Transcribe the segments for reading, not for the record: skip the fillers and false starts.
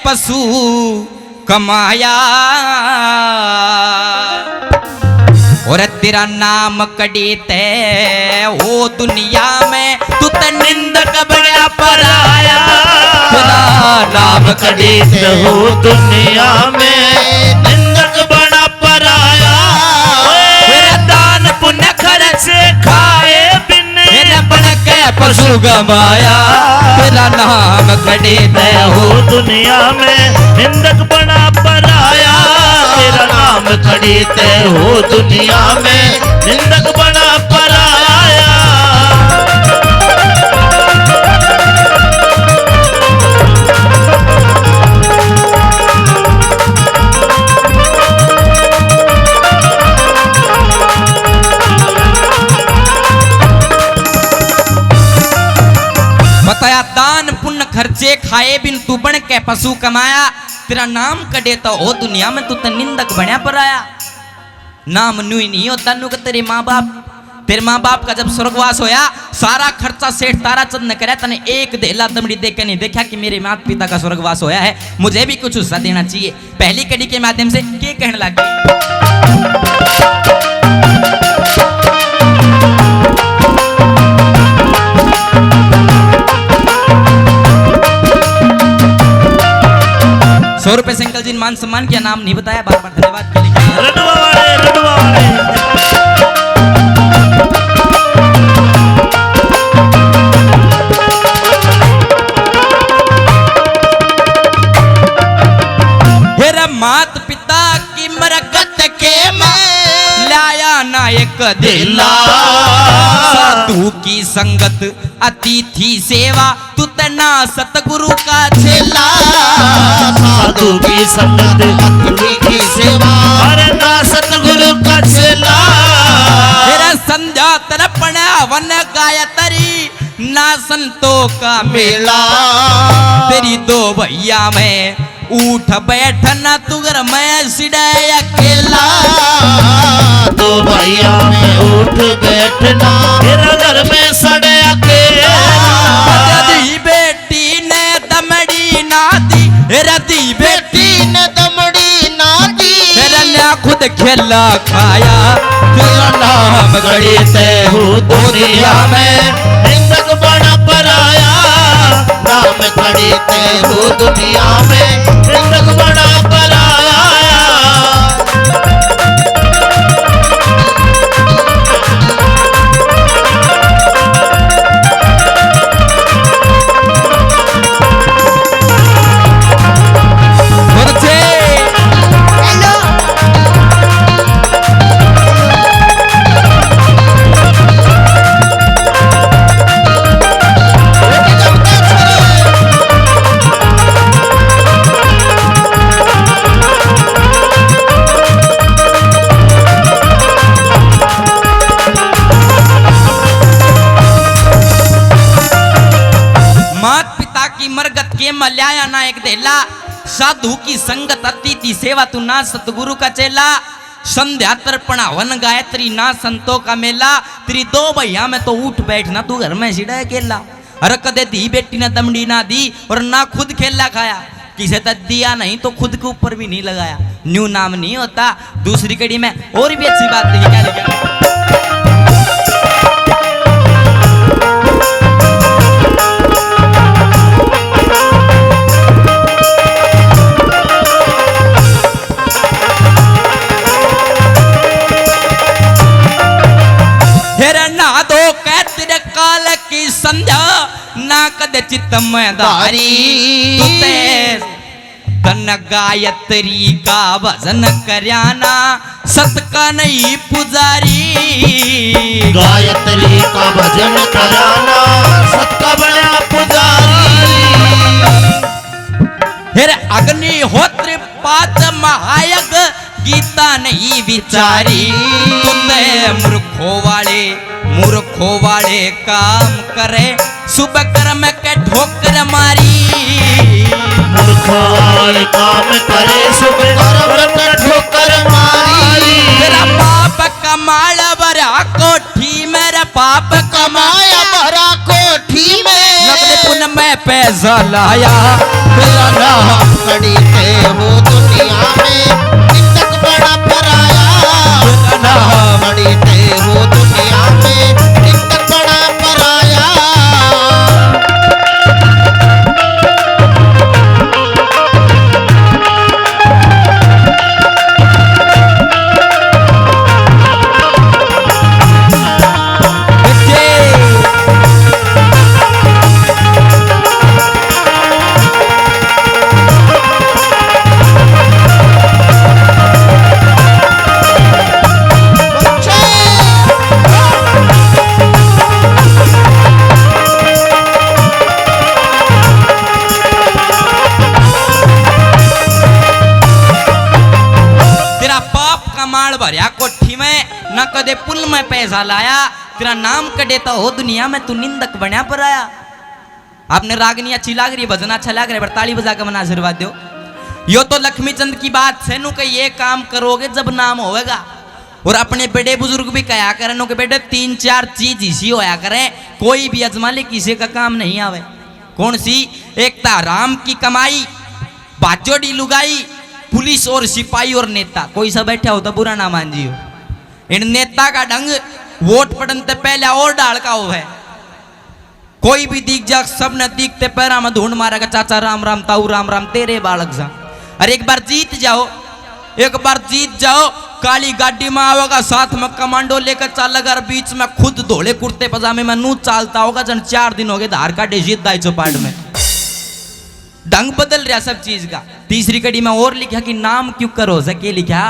पशु कमाया और तेरा नाम कड़ीते ओ दुनिया में तू तो निंदक बड़ा पराया। तेरा नाम कड़ीते हो दुनिया में निंदक बड़ा पराया। तेरा दान पुण्य खर्च खाए बिन बन के पशु गमाया। तेरा नाम कड़ीते हो दुनिया में निंदक बड़ा पराया। तेरा नाम खड़ीते हो दुनिया में निंदक बड़ा पराया। बताया दान पुण्य खर्चे खाए बिन तू बन के पशु कमाया। तेरा नाम कटे तो ओ दुनिया में तू तो निंदक बनया पर आया। नाम न्यू ही नहीं होता नु तेरे माँ बाप का जब स्वर्गवास होया सारा खर्चा सेठ ताराचंद ने करे तने एक देला दमड़ी देख के नहीं देखा कि मेरे माता पिता का स्वर्गवास होया है, मुझे भी कुछ हिस्सा देना चाहिए। पहली कड़ी के माध्यम से क्या कहने लगे ₹100 से अंकल जी मान सम्मान क्या नाम नहीं बताया, बार बार धन्यवाद के लिए। रडुआ वाले हेरा मात पिता की मरकत के लाया नायक दिला। साधु की संगत अतिथि सेवा तू तना सतगुरु का चेला। साधु की संगत अतिथि की सेवा अरे ना सतगुरु का चेला। तेरा संध्या तर्पण वन गायत्री ना संतों का मेला। तेरी दो भैया में उठ बैठना तू घर में सिड़े अकेला। दो भैया में उठ बैठना तेरा घर में सड़े अकेला। रदी बेटी ने दमड़ी ना दी, रदी बेटी ने दमड़ी ना दी। तेरा ने खुद खेला खाया। तेरा नाम गड़ीते हो दुनिया में निंदक बड़ा पराया। नाम गड़ीते हो दुनिया में निंदक बड़ा पराया। मल्याया नायक देला। साधु की संगत अतिथि सेवा तू ना सतगुरु का चेला। संध्या तर्पण हवन गायत्री ना संतों का मेला। तेरी दो भैया में तो उठ बैठना तू घर में सिड़ा अकेला। अरे कदे दी बेटी ने दमड़ी ना दी और ना खुद खेला खाया। किसे तक दिया नहीं तो खुद के ऊपर भी नहीं लगाया। न्यू नाम नहीं होता। दूसरी कड़ी में और भी अच्छी बात देखी क्या लिखा काल की संध्या ना कदे चित्त में धारी। तन गायत्री का भजन करयाना सत का नहीं पुजारी। गायत्री का भजन कराना सत का बड़ा पुजारी। फिर अग्निहोत्र पांच महायज्ञ गीता नहीं विचारी। मूर्खों वाले काम करे सुबह कर्म के ठोकर मारी। मूर्खों वाले काम करे सुबह कर्म के ठोकर मारी। तेरा पाप कमाल भरा कोठी मेरा पाप कमाया भरा कोठी में। नकद पुण्य में पैसा तेरा लाया तेरा नाम कड़ी ते हो दुनिया में निंदक बड़ा पराया तेरा नाम कड़ी ते हो दुनिया में निंदक बड़ा पराया भरिया कोठी में न कदे पुल में पैसा लाया तेरा नाम कटे तो हो दुनिया में तू निंदक बना पर आया। आपने रागनी अच्छी लाग रही भजन अच्छा लग रहा है ताली बजा के मना आशीर्वाद दो। यो तो लक्ष्मी चंद की बात है नु कि ये काम करोगे जब नाम होगा। और अपने बड़े बुजुर्ग भी कहा करें नु के बेटे 3-4 चीज इसी होया करें कोई भी अजमा ले किसी का काम नहीं आवे। कौन सी? एक ता राम की कमाई बाजोड़ी लुगाई पुलिस और सिपाही और नेता। कोई सा बैठा हो तो बुरा ना मान जियो। इन नेता का ढंग वोट पड़न ते पहले और डाल का हो है। कोई भी दिख जा सब ने दिखते पैरा में ढूंढ मारेगा चाचा राम राम ताऊ राम राम तेरे बालक जा। अरे एक बार जीत जाओ काली गाड़ी में आओगा साथ में कमांडो लेकर चलेगा बीच में खुद धोले कुर्ते पजामे में नू चालता होगा जन 4 दिन हो गए धार का डेजित दाई चौपाट में। ढंग बदल रहा सब चीज का। तीसरी कड़ी में और लिखा कि नाम क्यों करो सके लिखा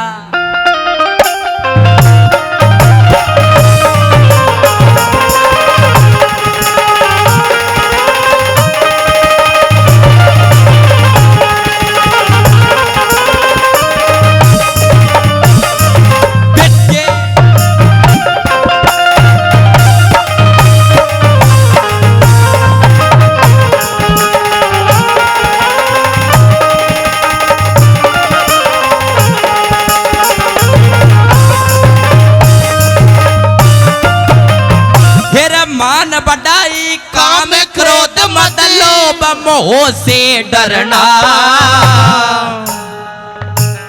बढ़ाई काम क्रोध मद लोभ मोह से डरना।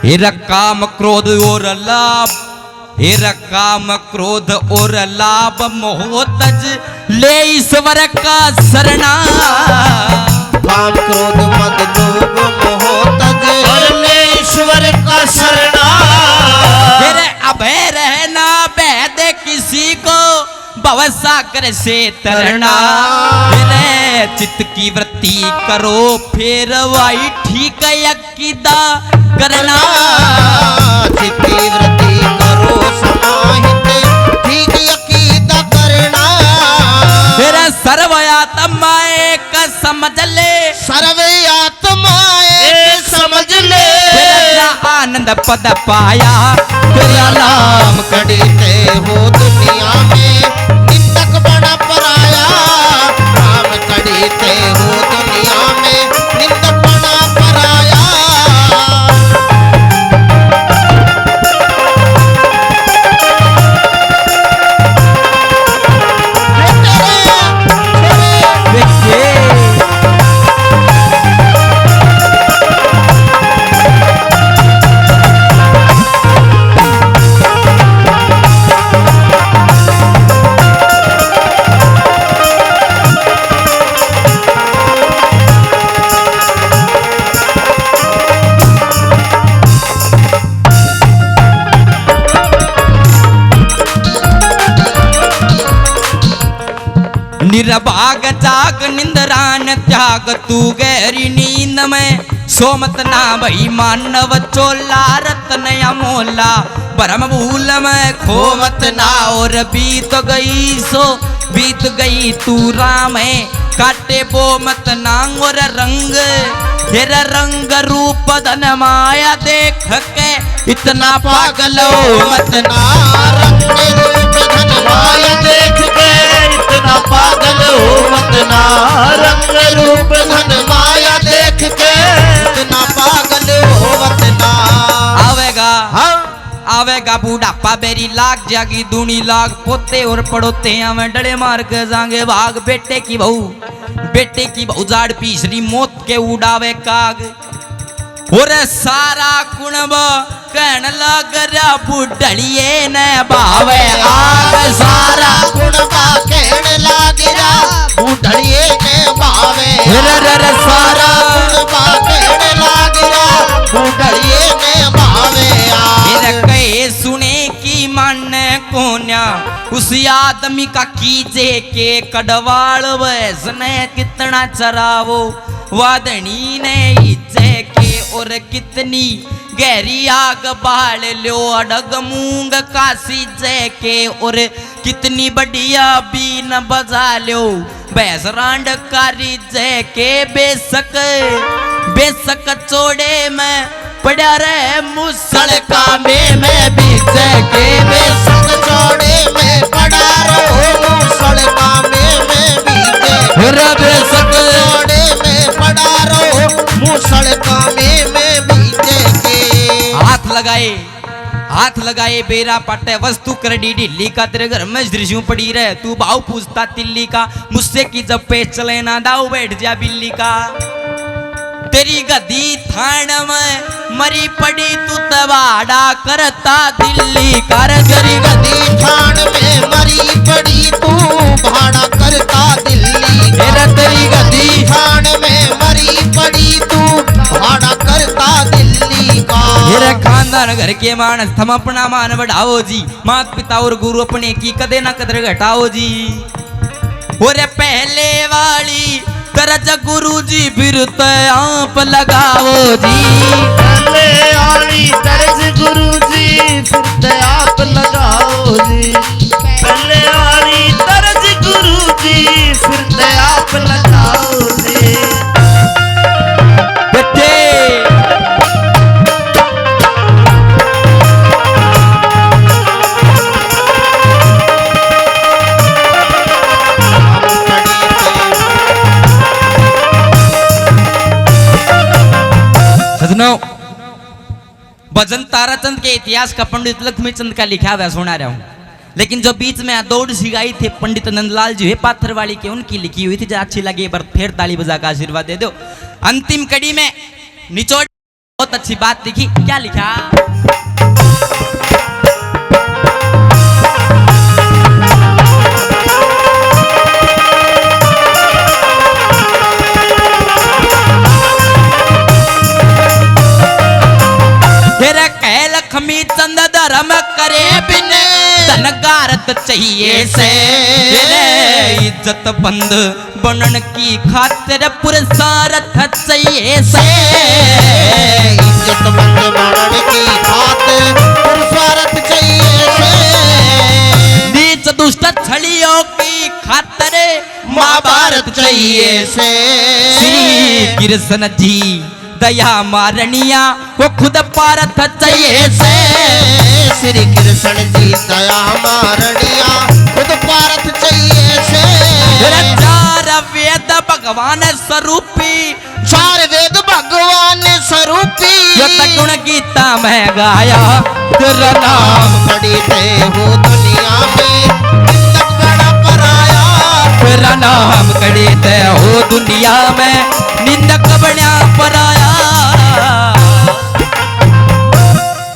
हेरा काम क्रोध और लाभ हेरा काम क्रोध और लाभ मोह तज ले ईश्वर का शरणा। काम क्रोध मद लोभ मोह तज ले ईश्वर का शरणा। तेरे अभय रहना भेद किसी को भवसागर से तरना। मेरे चित्त की वृत्ति करो फिर वाई ठीक यकीदा करना। चित्त की वृत्ति करो समाहित ठीक यकीदा करना। मेरा सर्वयात्मा एक समझ ले सर्वयात्माएं समझ ले। तेरा आनंद पद पाया तेरा नाम कड़ी ते हो दुनिया में निंदक बड़ा पराया। नाम कड़ी ते हो दुनिया में निंदक बड़ा पराया। निरभाग जाग निंद्रान त्याग तू गहरी नींद में सोमत ना भई मानव चोला रत्न अमोला परम भूल में खोमत ना। और बीत गई तू राम है काटे बो मत नांग और रंग। फिर रंग रूप धन माया देख के इतना पागल हो मत ना। रंग रूप धन माया देख के इतना पागल हो मत ना। रंग रूप धन माया देख के इतना पागल हो मत ना। आवेगा बूढ़ापा बेरी लाग जागी दूनी लाग पोते और पड़ोते हमें डड़े मार के जाएंगे भाग बेटे की बहू बेटे की उजाड़ पीसरी मौत के उड़ावे काग और सारा कुणब कहन लग रहा बुढ़िए ने भावे आग सारा कुणबा कहने लागिरा बुढ़िए ने भावे सारा कुणबा कहने लागिरा बुढ़िए ने भावे कहे सुने की मन कोन्या उस आदमी का कीजे के कड़वाड़ वैसने कितना चरावो वादनी ने इज्जे के और कितनी गहरी आग बाल लो अडग मूंग कासी जे के और कितनी बढ़िया बीन बजा लो बैसरांड कारी जे के बेसक बेसक चोड़े में पड़ा रहे मुसल का में बीच के बेसक चौड़े में पड़ा रहो मुसल का में बेसक चौड़े में पड़ा रहो मुसल का में बीजे के हाथ लगाए बेरा पटे वस्तु कर डी ढिल्ली का तेरे घर में दृश्यों पड़ी रहे तू भाव पूछता तिल्ली का मुझसे की जब पे चले ना दाऊ बैठ जा बिल्ली का तेरी गदी थान में मरी पड़ी तू तबाड़ा करता दिल्ली कर तेरी गदी थान में मरी पड़ी तू भाड़ा करता दिल्ली तेरी गदी थान में मरी पड़ी तू भाड़ा करता दिल्ली का मेरे खानदान घर के मानस थम अपना मान बढ़ाओ जी माता पिता और गुरु अपने की कदे ना कदर घटाओ जी और पहले वाली तरज गुरु जी फिर आप लगाओ जी पहले वाली तरज गुरु जी फिर आप लगाओ जी पहले वाली तरज गुरु जी फिर आप लगाओ जी बेटे भजन ताराचंद के इतिहास का पंडित लक्ष्मी चंद का लिखा हुआ सुना रहा हूँ लेकिन जो बीच में दौड़ सी गाई थे पंडित नंदलाल जी है पाथरवाड़ी के उनकी लिखी हुई थी जो अच्छी लगी एक बार फिर ताली बजा का आशीर्वाद दे दो अंतिम कड़ी में निचोड़ बहुत अच्छी बात लिखी क्या लिखा लक्ष्मी चंद धर्म करे बिने धनगारत चाहिए से इज्जत बंद बनन की खातिर पुरस्कारत चाहिए से इज्जत बंद बनन की खातिर पुरस्कारत चाहिए से नीच दुष्ट छलियों की खातिर महाभारत चाहिए से श्री कृष्ण जी दया मारनिया वो खुद पारथ चाहिए से श्री कृष्ण जी दया मारनिया खुद पारथ चाहिए से चार वेद भगवान स्वरूपी चार वेद भगवान स्वरूपी यो गुण गीता में गाया तेरा नाम खड़ी थे